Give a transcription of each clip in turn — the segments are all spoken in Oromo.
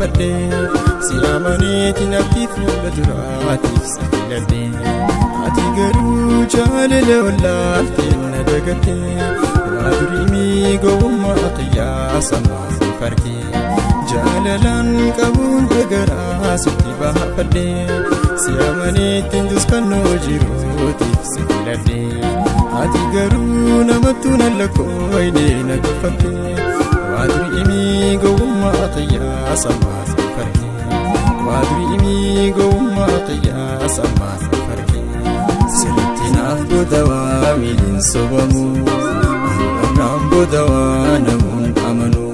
fadde siyaamaniiti nafti fuula duraatiif safiladde ati garuu jaalala wallaaltee na dagatte waaduriimii gowwummaa qiyyaasa maal farke jaalalaan qabuun dagaraa sitti baafadde siyaamaniitti duskannoo jiruutiif safiladde ati garuu namattuu nallakooyne na tuffatte waaduriimii gowwummaa qiyyaasa maal farke waaduriimii gowwummaa qiyyaasa maal farke sirriitti naaf godawaa miiliin sobamu anaan godawaa namuun amanu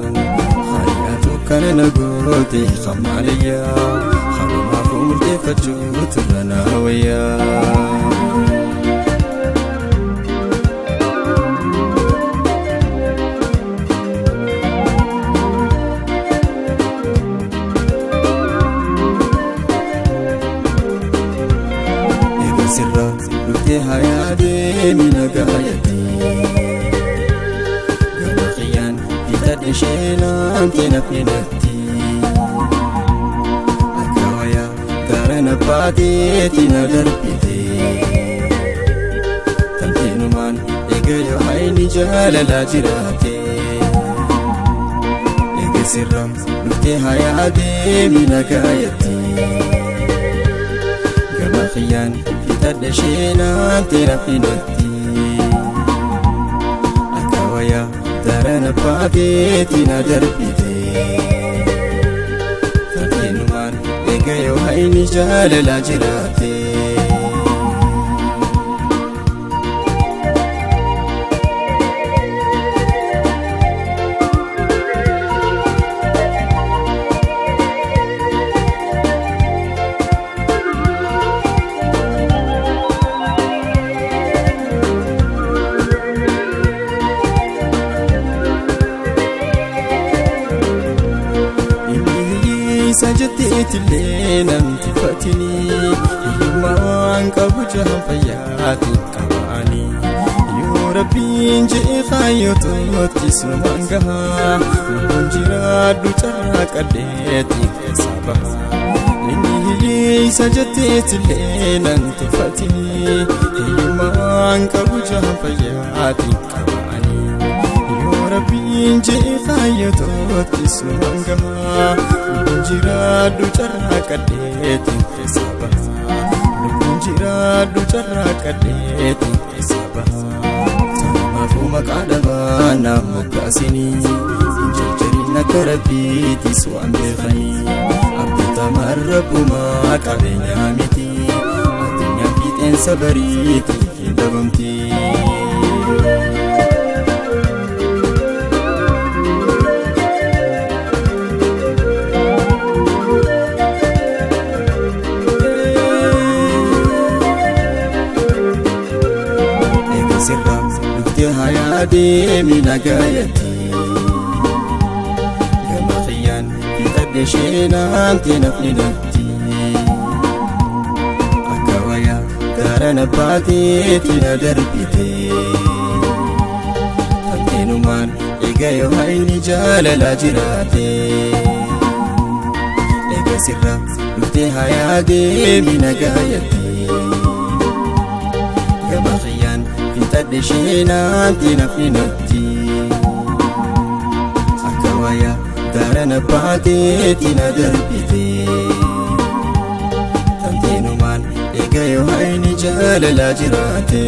hayyaatu kana na goote qammaalayyaa halumaaf murteeffachuu turra naa wayyaa sirra lufte hayade mina gayati gama qiyan bitadde sheenamte nafnati akawaya garana baateti na darbite tamtenuman egeyo hayni jalala jirate ege sirra lufte hayade mina gayati gama qiyan bitadde sheenamte nafnati akawaya garana baateti na darbite tamtenuman egeyo hayni jalala jirate sajjatti illee namti fatini hiyyummaan qabu jahan fayyaati qabaani yoo rabbiin je'e kaayyootti sumaan gahaa lubbuun jiraadhu carraaqadheetti keessa bahaa inni sajjatti illee namti fatini hiyyummaan qabu jahan fayyaati qabaani yoo rabbiin je'e kaayyootti sumaan gahaa jiraadhu carraaqadheetti keessa bahaa lubbuun jiraadhu carraaqadheetti keessa bahaa sanumaafuu maqaa dhabaa naaf moggaasinii hin jarjarin akka rabbiitis waan beekanii abdatamaan rabbumaa qabeenyaa miti addunyaa fiixeensa bariitii hin dhabamti sirra lufte hayade mina gayati gama qiyan bitadde sheenamte nafnati akawaya garana baateti na darbite tamtenuman egeyo hayni jalala jirate ege sirra lufte hayade mina gayati gama qiyan bitadde sheenamte nafnati akawaya garana baateti na darbite tamtenuman egeyo hayni jalala jirate